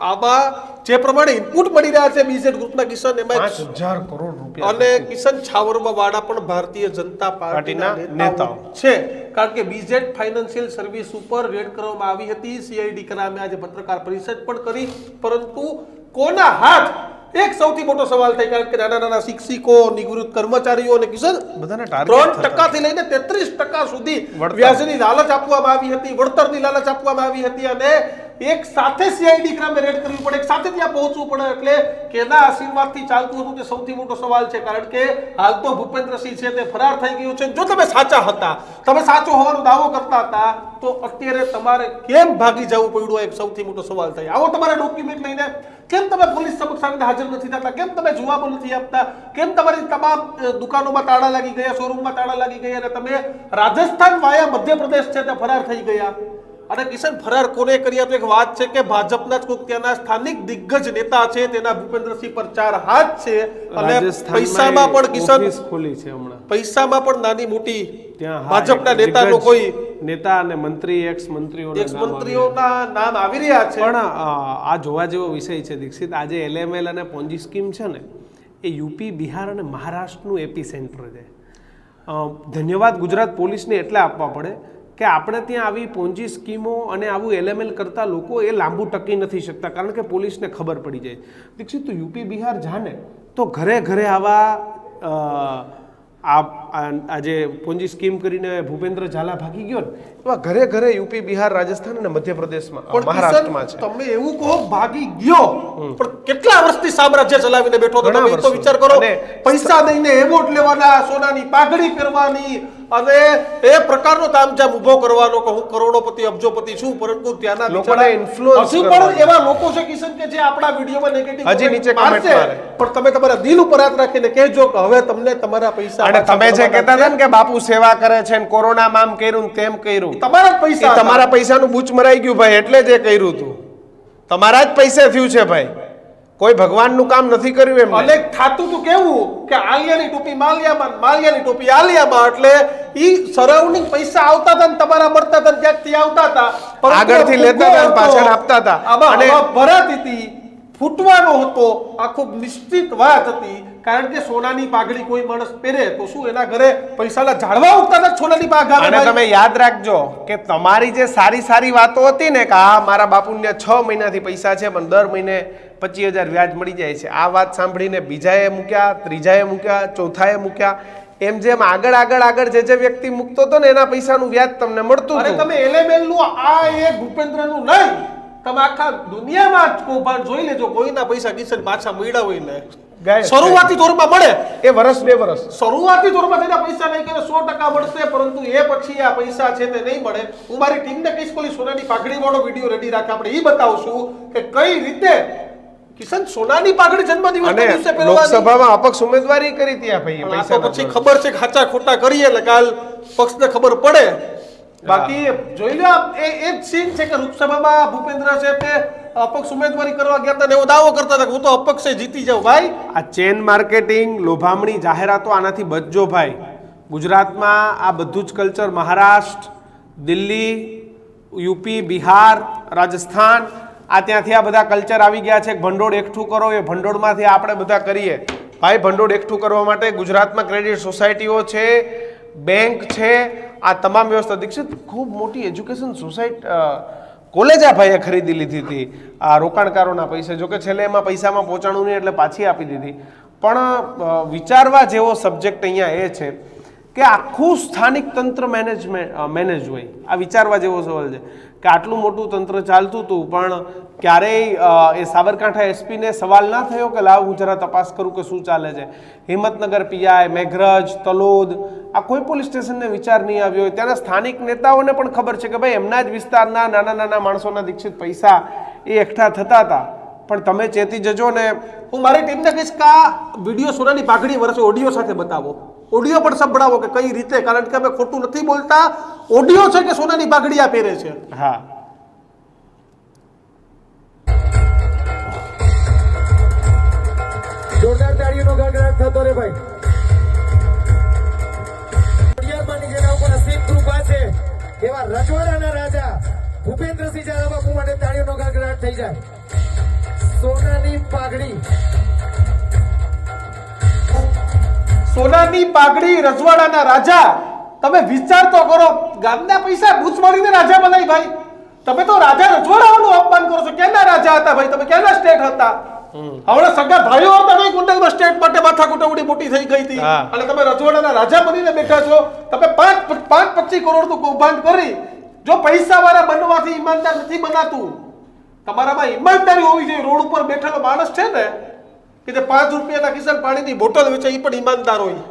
આમાં જે પ્રમાણે ઇનપુટ મળી રહ્યા છે બીઝેડ ગ્રુપના કિશન, એમાં 5,000 કરોડ રૂપિયા અને કિશન છાવરબા વાળા પણ ભારતીય જનતા પાર્ટીના નેતાઓ છે. કારણ કે બીઝેડ ફાઇનાન્શિયલ સર્વિસ ઉપર રેડ કરવામાં આવી હતી. સીઆઈડી ક્રાઇમે આજે પત્રકાર પરિષદ પણ કરી, પરંતુ કોના હાથ એક સૌથી મોટો સવાલ થાય. કારણ કે નાના શિક્ષકો, નિવૃત્ત કર્મચારીઓ અને કિશન બધાને ટાર્ગેટ 3% થી લઈને 33% સુધી વ્યાજની લાલચ આપવામાં આવી હતી, વળતરની લાલચ આપવામાં આવી હતી, અને એક સાથે સીઆઈડી ક્રાઇમે રેડ કરવી પડે, એક સાથે ત્યાં પહોંચવું પડે. એટલે કેના આશીર્વાદથી ચાલતું હતું તે સૌથી મોટો સવાલ છે. કારણ કે હાલ તો ભૂપેન્દ્રસિંહ છે તે ફરાર થઈ ગયું છે. જો તમે સાચા હતા, તમે સાચો હોવાનો દાવો કરતા હતા, તો અત્યારે તમારે કેમ ભાગી જવું પડ્યું, એક સૌથી મોટો સવાલ થાય. આવો તમારા ડોક્યુમેન્ટ લઈને કેમ તમે પોલીસ સમક્ષ આવીને હાજર નથી થતા, કેમ તમે જવાબો નથી આપતા, કેમ તમારી તમામ દુકાનોમાં તાળા લાગી ગયા, શોરૂમમાં તાળા લાગી ગયા, અને તમે રાજસ્થાન વાયા મધ્યપ્રદેશ છે તે ફરાર થઈ ગયા. અને કિશન ફરાર કોને કર્યા? તો એક વાત છે કે ભાજપના જ કોઈક ત્યાંના સ્થાનિક દિગ્ગજ નેતા છે, તેના ભૂપેન્દ્રસિંહ પર 4 હાથ છે, અને પૈસામાં પણ કિશન ઓફિસ ખોલી છે હમણાં, પૈસામાં પણ નાની મોટી ત્યાં ભાજપના દિગ્ગજ નેતાનો કોઈ નેતા અને મંત્રી, એક્સ મંત્રીઓના નામ આવી રહ્યા છે. પણ આ જોવા જેવો વિષય છે દીક્ષિત. આજે એલએમએલ અને પોન્જી સ્કીમ છે ને, એ યુપી, બિહાર અને મહારાષ્ટ્રનું એપી સેન્ટર છે. ધન્યવાદ ગુજરાત પોલીસને એટલે આપવા પડે કે આપણે ત્યાં આવી પોન્જી સ્કીમો અને આવું એલએમએલ કરતા લોકો એ લાંબુ ટકી નથી શકતા, કારણ કે પોલીસને ખબર પડી જાય. દીક્ષિત, તું યુપી બિહાર જાને તો ઘરે ઘરે આવા આજે પોન્જી સ્કીમ કરીને ભૂપેન્દ્ર ઝાલા ભાગી ગયો ને, એવા ઘરે ઘરે યુપી, બિહાર, રાજસ્થાન અને મધ્યપ્રદેશમાં, મહારાષ્ટ્રમાં છે. તમે એવું કહો ભાગી ગયો, પણ કેટલા વર્ષથી સામ્રાજ્ય ચલાવીને બેઠો હતો. તમે તો વિચાર કરો, પૈસા દઈને એવોર્ડ લેવાના, સોનાની પાઘડી પહેરવાની, અને એ પ્રકારનો તામઝામ ઉભો કરવાનો કે હું કરોડોપતિ, અબજોપતિ છું, પરંતુ ત્યાંના લોકોને ઇન્ફ્લુઅન્સ હજી પણ એવા લોકો છે કિશન કે જે આપણા વિડીયોમાં નેગેટિવ હજી નીચે કમેન્ટ મારે. પણ તમે તમારા દિલ ઉપર હાથ રાખીને કહેજો કે હવે તમને તમારા પૈસા, અને તમે જે કહેતા હતા ને કે બાપુ સેવા કરે છે ને કોરોનામાં આમ કર્યું ને તેમ કર્યું, તમારા જ પૈસા, તમારા પૈસાનું બૂચ મરાઈ ગયું ભાઈ, એટલે જ એ કર્યું હતું. તમારા જ પૈસે થયું છે ભાઈ, કોઈ ભગવાનનું કામ નથી કર્યું એમ. અને થાતું તું કેવું કે આલિયાની ટોપી માલિયામાં, માલિયાની ટોપી આલિયામાં, એટલે ઈ સરાઉન્ડિંગ પૈસા આવતા હતા ને તમારા મળતા હતા, ક્યાંકથી આવતા હતા, આગળથી લેતા હતા, પાછળ આપતા હતા, અને ભરાતી હતી, ફૂટવાનો હતો, આ ખૂબ નિશ્ચિત વાત હતી. કારણ કે સોનાની પાઘડી કોઈ માણસ પહેરે તો શું એના ઘરે પૈસાના ઝાડવા ઉગતા હતા સોનાની પાઘડી. અને તમે યાદ રાખજો કે તમારી જે સારી સારી વાતો હતી ને કે હા મારા બાપુને 6 મહિનાથી પૈસા છે પણ દર મહિને 25,000 વ્યાજ મળી જાય છે, આ વાત સાંભળીને બીજાએ મૂક્યા, ત્રીજાએ મૂક્યા, ચોથાએ મૂક્યા, એમ જેમ આગળ જે વ્યક્તિ મૂકતો હતો ને એના પૈસાનું વ્યાજ તમને મળતું હતું. તમે એલએમએલ નું આ એ ભૂપેન્દ્રનું નહીં, તમે આખા દુનિયામાં જ કૌભાંડ જોઈ લેજો, કોઈના પૈસા કિશન પાછા મળ્યા હોય ને શરૂઆતી દોરમાં મળે, એ વર્ષ 2 વર્ષ શરૂઆતી દોરમાં તેના પૈસા નહીં કરે 100% મળશે, પરંતુ એ પછી આ પૈસા છે તે નહીં મળે. હું મારી ટીમને કહીશ કે સોનાની પાઘડી વાળો વિડીયો રેડી રાખે, આપણે એ બતાવશું કે કઈ રીતે કિશન સોનાની પાઘડી જન્મદિવસના દિવસે પહેરવાની. લોકસભામાં અપક્ષ ઉમેદવારી કરી હતી આ ભાઈએ પૈસા, પછી ખબર છે ખાચા ખોટા કરીએ એટલે કાલ પક્ષને ખબર પડે. બાકી જોઈ લો, એ જ સીન છે કે લોકસભામાં ભૂપેન્દ્ર છે તે અપક્ષ ઉમેદવારી કરવા ગયા હતા ને એવો દાવો કરતા હતા કે હું તો અપક્ષે જીતી જાઉં. ભાઈ આ ચેન માર્કેટિંગ, લોભામણી જાહેરાતો, આનાથી બચજો ભાઈ. ગુજરાતમાં આ બધું જ કલ્ચર મહારાષ્ટ્ર, દિલ્હી, યુપી, બિહાર, રાજસ્થાન, આ ત્યાંથી આ બધા કલ્ચર આવી ગયા છે. ભંડોળ એકઠું કરો, એ ભંડોળમાંથી આપણે બધા કરીએ. ભાઈ ભંડોળ એકઠું કરવા માટે ગુજરાતમાં ક્રેડિટ સોસાયટીઓ છે, બેંક છે, આ તમામ વ્યવસ્થા. દીક્ષિત, ખૂબ મોટી એજ્યુકેશન સોસાયટી કોલેજ આ ભાઈએ ખરીદી લીધી હતી આ રોકાણકારોના પૈસે, જો કે છેલ્લે એમાં પૈસામાં પહોંચાણું નહીં એટલે પાછી આપી દીધી. પણ વિચારવા જેવો સબ્જેક્ટ અહીંયા એ છે કે આખું સ્થાનિક તંત્ર મેનેજ હોય. આ વિચારવા જેવો સવાલ છે કે આટલું મોટું તંત્ર ચાલતું હતું પણ ક્યારેય એ સાબરકાંઠા એસપીને સવાલ ના થયો કે લાવ હું જરા તપાસ કરું કે શું ચાલે છે. હિંમતનગર પીઆઈ, મેઘરજ, તલોદ, આ કોઈ પોલીસ સ્ટેશનને વિચાર નહીં આવ્યો હોય. ત્યાંના સ્થાનિક નેતાઓને પણ ખબર છે કે ભાઈ એમના જ વિસ્તારના નાના નાના માણસોના દીક્ષિત પૈસા એ એકઠા થતા હતા. પણ તમે ચેતી જજો ને. હું મારી ટીમને કહીશ કે આ વિડીયો સોનાની પાઘડી વર્ષે ઓડિયો સાથે બતાવો, ઓડિયો પણ સંભળાવો કે કઈ રીતે, કારણ કે અમે ખોટું નથી બોલતા. ઓડિયો છે કે સોનાની પાઘડી આ પહેરે છે. હા, જોરદાર તાળીઓનો ગડગડાટ થતો રે ભાઈ. ખોડિયારમાંની જેના ઉપર અસીમ કૃપા છે એવા રજવાડાના રાજા ભૂપેન્દ્રસિંહ ઝાલા બાપુ માટે તાળીઓનો ગડગડાટ થઈ જાય. સોનાની પાઘડી, સોનાની પાઘડી, રજવાડાના રાજા. તમે વિચાર તો કરો, ગામના પૈસા બૂચ મારીને રાજા બનાવી ભાઈ. તમે તો રાજા રજવાડાઓનું અપમાન કરો છો. ક્યાંના રાજા હતા ભાઈ? તમે ક્યાંના સ્ટેટ હતા? હવે સગા ભાઈઓ હતા નહીં ગોંડલમાં સ્ટેટ માટે માથાકૂટ એવડી મોટી થઈ ગઈ હતી અને તમે રજવાડાના રાજા બનીને બેઠા છો. તમે 5-25 કરોડનું કૌભાંડ કરી. જો પૈસા વાળા બનવાથી ઈમાનદાર નથી બનાતું. તમારામાં ઈમાનદારી હોવી જોઈએ. રોડ ઉપર બેઠેલો માણસ છે ને કે જે 5 રૂપિયાના કિસાન પાણીની બોટલ વેચે એ પણ ઈમાનદાર હોય.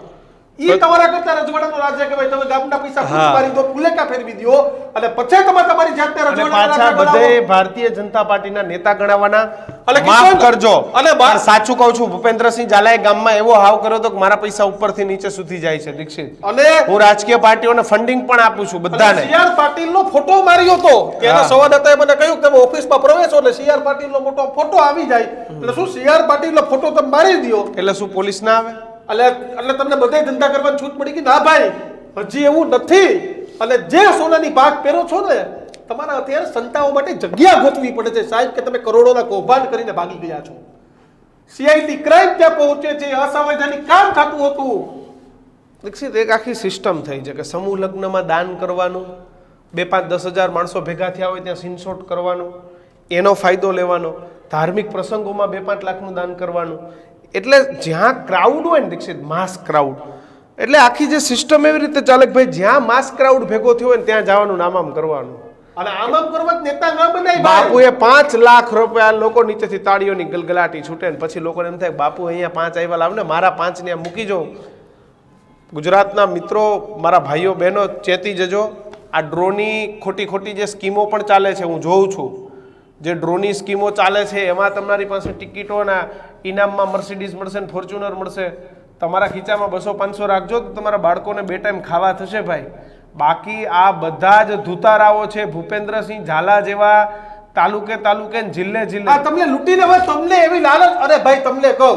ઈ તમારા કરતા રજવાડાનો રાજા કે ભાઈ તમે ગામના પૈસા ફૂટ મારી દો, ફુલેકા ફેરવી દો અને પછી તમે તમારી જાતને રજવાડાના રાજા બનાવો. બધે ભારતીય જનતા પાર્ટીના નેતા ગણાવવાના. અને માફ કિશન કરજો અને પણ સાચું કહું છું, ભૂપેન્દ્રસિંહ ઝાલાએ ગામમાં એવો હાવ કર્યો હતો કે મારા પૈસા ઉપરથી નીચે સુધી જાય છે. દીક્ષિત, અને હું રાજકીય પાર્ટીઓને ફંડિંગ પણ આપું છું બધાને. સીઆર પાટીલનો ફોટો માર્યો હતો કે એના સંવાદદાતાએ મને કહ્યું કે તમે ઓફિસમાં પ્રવેશો ને સીઆર પાટીલનો મોટો ફોટો આવી જાય એટલે શું સીઆર પાટીલનો ફોટો તમે મારી દો એટલે શું પોલીસ ના આવે? એટલે તમને બધે ધંધા કરવાની છૂટ મળી ગઈ? ના ભાઈ, હજી એવું નથી. અને જે સોનાની ભાગ પહેરો છો ને, તમારા અત્યારે સંતાઓ માટે જગ્યા ગોતવી પડે છે સાહેબ કે તમે કરોડોના કૌભાંડ કરીને ભાગી ગયા છો. સીઆઈડી ક્રાઇમ ત્યાં પહોંચે છે, અસાવધાની કામ થતું હતું. દીક્ષિત, એક આખી સિસ્ટમ થઈ છે કે સમૂહ લગ્નમાં દાન કરવાનું, 2-5-10 હજાર માણસો ભેગા થયા હોય ત્યાં સીનશોટ કરવાનું, એનો ફાયદો લેવાનો, ધાર્મિક પ્રસંગોમાં 2-5 લાખનું દાન કરવાનું. એટલે જ્યાં ક્રાઉડ હોય ને દીક્ષિત, માસ ક્રાઉડ, એટલે આખી જે સિસ્ટમ એવી રીતે ચાલે કે ભાઈ જ્યાં માસ ક્રાઉડ ભેગો થયો હોય ને ત્યાં જવાનું નામામ કરવાનું. અને આમ કરવા નેતા ન બનાય. બાપુએ 5 લાખ રૂપિયા લોકો નીચેથી તાળીઓની ગલગલાટી છૂટે ને પછી લોકોને એમ થાય બાપુ અહીંયા 5 આવ્યા લાવ ને મારા 5 ને મૂકી જાઉં. ગુજરાતના મિત્રો, મારા ભાઈઓ બહેનો ચેતી જજો. આ ડ્રોની ખોટી જે સ્કીમો પણ ચાલે છે હું જોઉં છું. જે ડ્રોની સ્કીમો ચાલે છે એમાં તમારી પાસે ટિકિટોના ઇનામમાં મર્સિડીઝ મળશે ને ફોર્ચ્યુનર મળશે. તમારા ખીચામાં 200-500 રાખજો તો તમારા બાળકોને 2 ટાઈમ ખાવા થશે ભાઈ. બાકી આ બધા જ ધુતારાઓ છે ભૂપેન્દ્રસિંહ ઝાલા જેવા તાલુકે ને જિલ્લે તમને લૂંટીને હવે તમને એવી લાલચ. અરે ભાઈ તમને કહું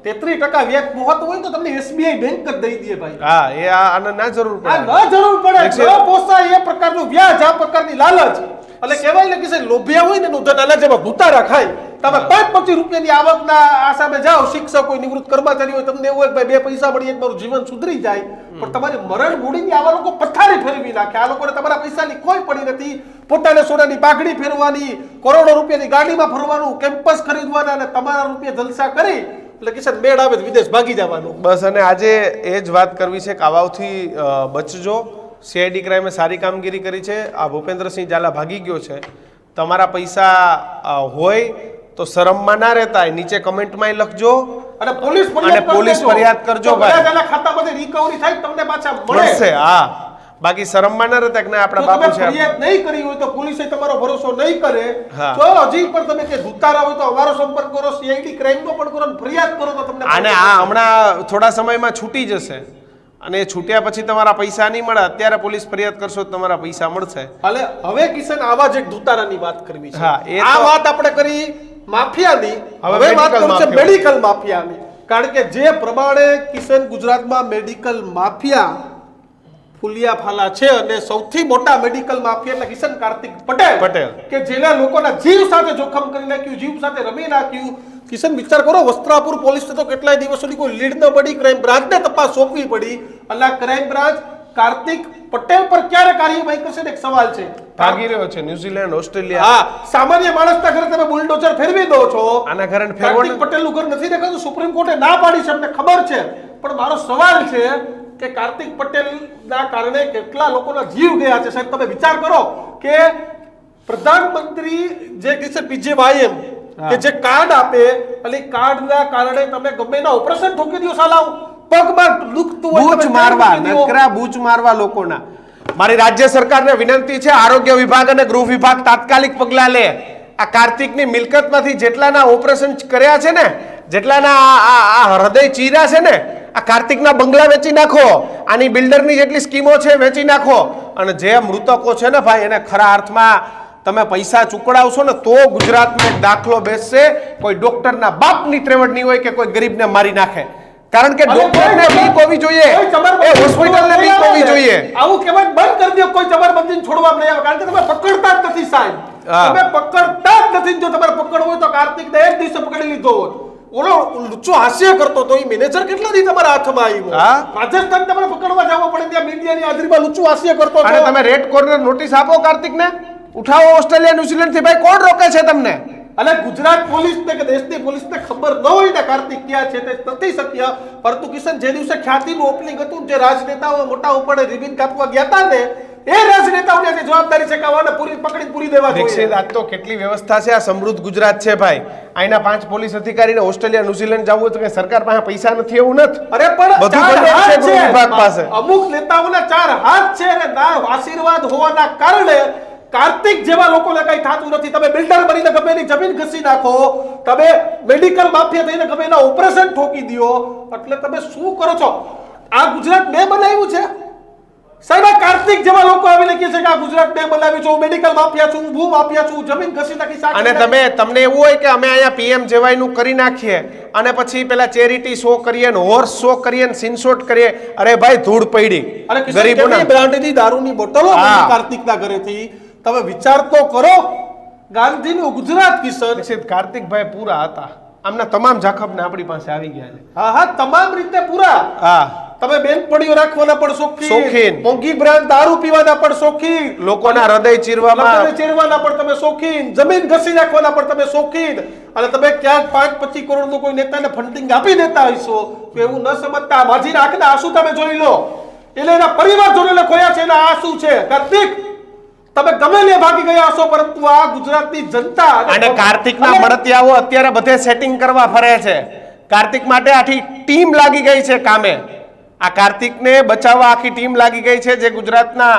33% વ્યાજ મોહત હોય તો તમને એસબીઆઈ બેંક જ દઈ દે ભાઈ. હા, એ આને ના જરૂર પડે. ના જરૂર પડે. ન પોસાય એ પ્રકારનું વ્યાજ, આ પ્રકારની લાલચ. એટલે કહેવાય ને કે લોભિયા હોય ને ઉધર નાના જેવા ભૂતારા ખાય. તમે 5-25 રૂપિયાની આવકના આસામે જાઓ, શિક્ષક હોય, નિવૃત્ત કર્મચારી હોય, તમને એવું હોય ભાઈ 2 પૈસા મળીએ મારું જીવન સુધરી જાય. પણ તમારી મરણ મૂડીની આવા લોકો પથારી ફેરવી નાખે. આ લોકોને તમારા પૈસાની કોઈ પડી નથી. પોતાને સોનાની પાઘડી ફેરવાની, કરોડો રૂપિયાની ગાડીમાં ફરવાનું, કેમ્પસ ખરીદવાના અને તમારા રૂપિયા જલસા કરી એટલે કિશન મેળ આવે વિદેશ ભાગી જવાનું. બસ, અને આજે એ જ વાત કરવી છે કે આવાથી બચજો. સીઆઈડી ક્રાઇમે સારી કામગીરી કરી છે. આ ભૂપેન્દ્રસિંહ ઝાલા ભાગી ગયો છે. તમારા પૈસા હોય તો શરમમાં ના રહેતા, નીચે કમેન્ટમાં લખજો અને પોલીસ ફરિયાદ કરજો ભાઈ. ખાતામાંથી રિકવરી થાય તમને પાછા મળશે. હા, બાકી શરમમાં ના રહેતા કે ના આપણા બાપુ છે. ફરિયાદ નહીં કરી હોય તો પોલીસે તમારો ભરોસો નહીં કરે. જો હજી પણ તમે કે ધુતારા હોય તો અમારો સંપર્ક કરો, સીઆઈડી ક્રાઇમનો પણ કરો, ફરિયાદ કરો તો તમને. અને આ હમણાં થોડા સમયમાં છૂટી જશે અને છૂટ્યા પછી તમારા પૈસા નહીં મળે. અત્યારે પોલીસ ફરિયાદ કરશો તો તમારા પૈસા મળશે. હવે કિશન આવા જ એક ધુતારાની વાત કરવી છે. હા, આ વાત આપણે કરી માફિયાની, હવે વાત કરવી છે મેડિકલ માફિયાની. કારણ કે જે પ્રમાણે કિશન ગુજરાતમાં મેડિકલ માફિયા ફુલિયા ફાલા છે અને સૌથી મોટા મેડિકલ માફિયા એટલે કિશન કાર્તિક પટેલ કે જેના લોકોના જીવ સાથે જોખમ કરી નાખ્યું, જીવ સાથે રમી નાખ્યું. કિશન વિચાર કરો, વસ્ત્રાપુર પોલીસને તો કેટલાય દિવસોની કોઈ લીડ ન મળી, ક્રાઇમ બ્રાન્ચને તપાસ સોંપવી પડી અને આ ક્રાઇમ બ્રાન્ચ કાર્તિક પટેલ પર ક્યારે કાર્યવાહી કરશે ને એક સવાલ છે. ભાગી રહ્યો છે ન્યુઝીલેન્ડ, ઓસ્ટ્રેલિયા. હા, સામાન્ય માણસના ઘરે તમે બુલડોઝર ફેરવી દો છો. આના ઘરે ફેરવો કાર્તિક ને. પટેલનું ઘર નથી દેખાતું. સુપ્રીમ કોર્ટે ના પાડી છે, અમને ખબર છે, પણ મારો સવાલ છે કે કાર્તિક પટેલના કારણે કેટલા લોકોના જીવ ગયા છે. સાહેબ, તમે વિચાર કરો કે પ્રધાનમંત્રી જે કહે છે PJYM, કે જે કાર્ડ આપે, અને એ કાર્ડના કારણે તમે ગમે એના ઓપરેશન ઠોકી દો. સાલાવ પગમાં દુખતું હોય, બૂચ તમે મારવા, ઠોકી દ્યો. નકરા બૂચ મારવા લોકોના. મારી રાજ્ય સરકારને વિનંતી છે, આરોગ્ય વિભાગ અને ગૃહ વિભાગ તાત્કાલિક પગલાં લે. આ કાર્તિકની મિલકતમાંથી જેટલાના ઓપરેશન કર્યા છે ને, જેટલાના આ હૃદય ચીર્યા છે ને, આ કાર્તિકના બંગલા વેચી નાખો. આની બિલ્ડરની જેટલી સ્કીમો છે વેચી નાખો. અને જે મૃતકો છે ને ભાઈ, એને ખરા અર્થમાં તમે પૈસા ચૂકડાવશો ને તો ગુજરાતમાં એક દાખલો બેસશે. કોઈ ડોક્ટરના બાપની ત્રેવડ નહીં હોય કે કોઈ ગરીબને મારી નાખે. કારણ કે ડોક્ટરને બીક હોવી જોઈએ, એ હોસ્પિટલને બીક હોવી જોઈએ. આવું કહેવાય બંધ કરી દો. કોઈ જબરબંધી છોડવામાં નહીં આવે, કારણ કે તમે પકડતા જ નથી સાહેબ. હા. તમે પકડતા જ નથી. જો તમારે પકડવું હોય તો કાર્તિકને એક દિવસે પકડી લીધો હોત. ઓલો લુચ્ચો હાસ્ય કરતો તો એ મેનેજર કેટલા દી તમારા હાથમાં આવ્યો. હા. રાજસ્થાન તમારે પકડવા જવો પડે, ત્યાં મીડિયાની હાજરીમાં લુચ્ચો હાસ્ય કરતો અને હતો. તમે રેડ કોર્નર નોટિસ આપો કાર્તિકને, ઉઠાવો ઓસ્ટ્રેલિયા ન્યુઝીલેન્ડ થી. ભાઈ કોણ રોકે છે તમને? અને ગુજરાત પોલીસને કે દેશની પોલીસને ખબર ન હોય ને કાર્તિક ક્યાં છે તે નથી શક્ય. પરંતુ કિશન, જે દિવસે ખ્યાતિનું ઓપનિંગ હતું, જે રાજનેતાઓ મોટા ઉપર રિબિન કાપવા ગયા હતા ને, એ રાજનેતાઓની જે જવાબદારી છે કે આવાને પકડી પૂરી દેવા જોઈએ. દીક્ષિત, આજ તો કેટલી વ્યવસ્થા છે. આ સમૃદ્ધ ગુજરાત છે ભાઈ. અહીંના 5 પોલીસ અધિકારીને ઓસ્ટ્રેલિયા ન્યુઝીલેન્ડ જવું હોય તો કે સરકાર પાસે પૈસા નથી એવું નથી. અરે પણ બધું ચાર બંને હાથ છે ગૃહ વિભાગ પાસે. અમુક નેતાઓના 4 હાથ છે, અને ના આશીર્વાદ હોવાના કારણે કાર્તિક જેવા લોકોને કઈ થતું નથી. તમે બિલ્ડર બનીને ગમે એની જમીન ઘસી નાખો, તમે મેડિકલ માફિયા થઈને ગમે એના ઓપરેશન ઠોકી દો. એટલે તમે શું કરો છો? આ ગુજરાત મેં બનાવ્યું છે સાહેબ. આ કાર્તિક જેવા લોકો આવીને કહે છે કે આ ગુજરાત મેં બનાવ્યું છે, હું મેડિકલ માફિયા છું, હું ભૂ માફિયા છું, જમીન ઘસી નાખી. અને તમને એવું હોય કે અમે અહીંયા PMJY નું કરી નાખીએ અને પછી પેલા ચેરિટી શો કરીએ ને હોર્સ શો કરીએ ને સિનશોટ કરીએ. અરે ભાઈ, ધૂળ પડી અને ગરીબોના. બ્રાન્ડની દારૂની બોટલો હા. કાર્તિકના ઘરેથી. તમે વિચાર તો કરો, ગાંધીનું ગુજરાત કિશન. દીક્ષિત, કાર્તિકભાઈ પૂરા હતા. આમના તમામ જાખબને આપણી પાસે આવી ગયા છે. હા હા, તમામ રીતે પૂરા. હા, તમે બેનપણીઓ રાખવાના પણ શોખીન, શોખીન. મોંઘી બ્રાન્ડ દારૂ પીવાના પણ શોખીન, લોકોના હૃદય ચીરવામાં. લોકોને ચીરવાના પણ તમે શોખીન, જમીન ઘસી નાખવાના પણ તમે શોખીન. અને તમે ક્યાંક 5-25 કરોડનું કોઈ નેતાને ફંડિંગ આપી દેતા હશો તો એવું ન સમજતા. માજીના આંખના આંસુ તમે જોઈ લો, એટલે એના પરિવારજનોને ખોયા છે એના આંસુ છે. કાર્તિક, તમે ગમે લે ભાગી ગયા હશો, પરંતુ આ ગુજરાતની જનતા અને કાર્તિકના મળતિયાઓ અત્યારે બધે સેટિંગ કરવા ફરે છે. કાર્તિક માટે આખી ટીમ લાગી ગઈ છે કામે. આ કાર્તિકને બચાવવા આખી ટીમ લાગી ગઈ છે, જે ગુજરાતના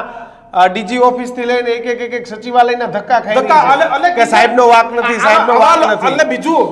ડીજી ઓફિસ થી લઈને એક સચિવાલયના ધક્કા ખાઈ કે સાહેબનો વાંક નથી, સાહેબનો વાંક નથી. અને બીજું,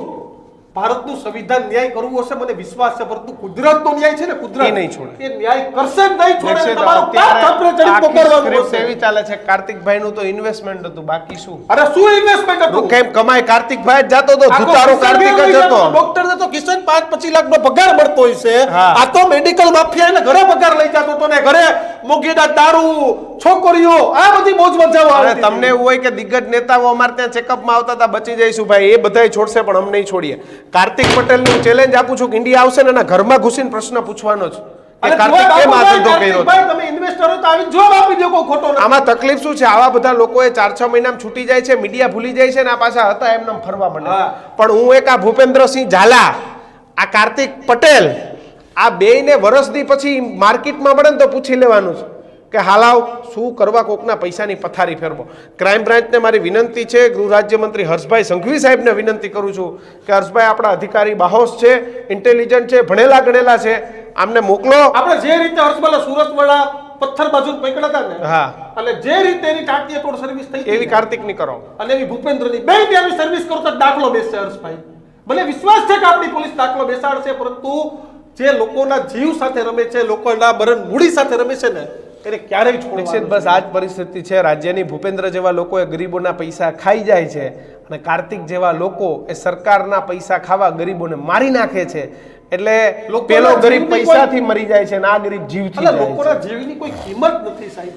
ભારતનું સંવિધાન ન્યાય કરવું હશે, મને વિશ્વાસ છે, પરંતુ કુદરતનો ન્યાય છે ને, કુદરત એ નહીં છોડે. એ ન્યાય કરશે જ નહીં છોડે. દીક્ષિત, તમારો અત્યારે પાઠ આપણે ચરિત્ર આખી કરવાનું script હશે. એવી ચાલે છે. કાર્તિકભાઈ નું તો ઇન્વેસ્ટમેન્ટ હતું, બાકી શું? અરે શું ઇન્વેસ્ટમેન્ટ હતું? કેમ કમાય? કાર્તિકભાઈ જ જતો તો, ધુતારો કાર્તિક જ હતો. ડોક્ટરને તો કિશન 5-25 લાખનો પગાર મળતો હોય છે. હા. આ તો મેડિકલ માફિયા એને ઘરે પગાર લઈ જતો હતો ને ઘરે મોંઘીના દારૂ, છોકરીઓ, આ બધી મોજ મજાઓ અને આવતી. તમને એવું હોય કે દિગ્ગજ નેતાઓ અમારે ત્યાં ચેકઅપમાં આવતા હતા, બચી જઈશું ભાઈ, એ બધાય છોડશે પણ અમને નહીં છોડીએ. કાર્તિક પટેલનું ચેલેન્જ આપું છું કે ઇન્ડિયા આવશે ને એના ઘરમાં ઘૂસીને પ્રશ્ન પૂછવાનો છે કે કાર્તિક કેમ આ ધંધો કર્યો છે. તમે ઇન્વેસ્ટર હો તો આવીને જવાબ આપી દો, કોઈ ખોટો નથી. આમાં તકલીફ શું છે? આવા બધા લોકોએ 4-6 મહિનામાં છૂટી જાય છે, મીડિયા ભૂલી જાય છે ને આ પાછા હતા એમને ફરવા માંડે. હા. પણ હું એક આ ભૂપેન્દ્રસિંહ ઝાલા, આ કાર્તિક પટેલ, આ બેયને વર્ષથી પછી માર્કેટમાં મળે ને તો પૂછી લેવાનું છે કે હાલાવ શું કરવા કોકના પૈસાની પથારી ફેરવો. ક્રાઇમ બ્રાન્ચને મારી વિનંતી છે, ગૃહ રાજ્યમંત્રી હર્ષભાઈ સંઘવી સાહેબને વિનંતી કરું છું કે હર્ષભાઈ આપણા અધિકારી બાહોશ છે, ઇન્ટેલિજન્ટ છે, ભણેલા ગણેલા છે, આમને મોકલો. આપણે જે રીતે હર્ષભાઈ સુરત વાળા પથ્થર બાજુ પકડ્યા હતા ને, હા, અને જે રીતે એની ટાંકીએ તોડ સર્વિસ થઈ એવી કાર્તિકની કરો. અને એવી ભૂપેન્દ્રની બે ત્યાંની સર્વિસ કરો તો દાખલો બેસશે હર્ષભાઈ. ભલે વિશ્વાસ છે કે આપણી પોલીસ દાખલો બેસાડશે, પરંતુ જે લોકોના જીવ સાથે રમે છે, લોકોના મરણ મૂડી સાથે રમે છે ને, એને ક્યારેય છોડવાનું બસ આ જ પરિસ્થિતિ છે રાજ્યની. ભૂપેન્દ્ર જેવા લોકો એ ગરીબોના પૈસા ખાઈ જાય છે અને કાર્તિક જેવા લોકો એ સરકારના પૈસા ખાવા ગરીબોને મારી નાખે છે. એટલે પેલો ગરીબ પૈસાથી મરી જાય છે અને આ ગરીબ જીવથી જાય છે. લોકોના જીવની કોઈ કિંમત નથી સાહેબ.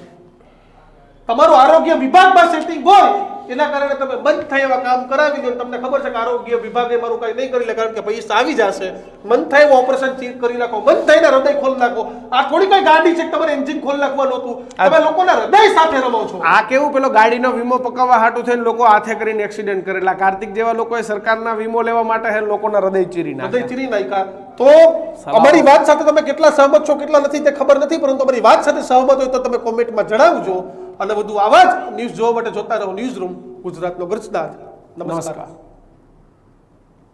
તમારું આરોગ્ય વિભાગમાં સેટિંગ હોય એના કારણે તમે મન થાય એવા કામ કરાવી દો. તમને ખબર છે કે આરોગ્ય વિભાગે મારું કઈ નહીં કરી લે કારણ કે પૈસા આવી જશે. મન થાય એવું ઓપરેશન ચીજ કરી નાખો, મન થાય ને હૃદય ખોલી નાખો. આ થોડી કઈ ગાડી છે કે તમારે એન્જિન ખોલી નાખવાનું હતું. તમે લોકોના હૃદય સાથે રમો છો. આ કેવું પેલો ગાડીનો વીમો પકાવવા હાટું થઈને લોકો હાથે કરીને એક્સિડન્ટ કરેલા. કાર્તિક જેવા લોકોએ સરકારના વીમો લેવા માટે હે લોકોના હૃદય ચીરી હૃદય નાખ્યા. ચીરી નાખ્યા. તો અમારી વાત સાથે તમે કેટલા સહમત છો કેટલા નથી તે ખબર નથી, પરંતુ અમારી વાત સાથે સહમત હોય તો તમે કોમેન્ટમાં જણાવજો. અને વધુ આવા જ ન્યૂઝ જોવા માટે જોતા રહો ન્યૂઝ રૂમ, ગુજરાતનો ગર્જનાદ. નમસ્કાર.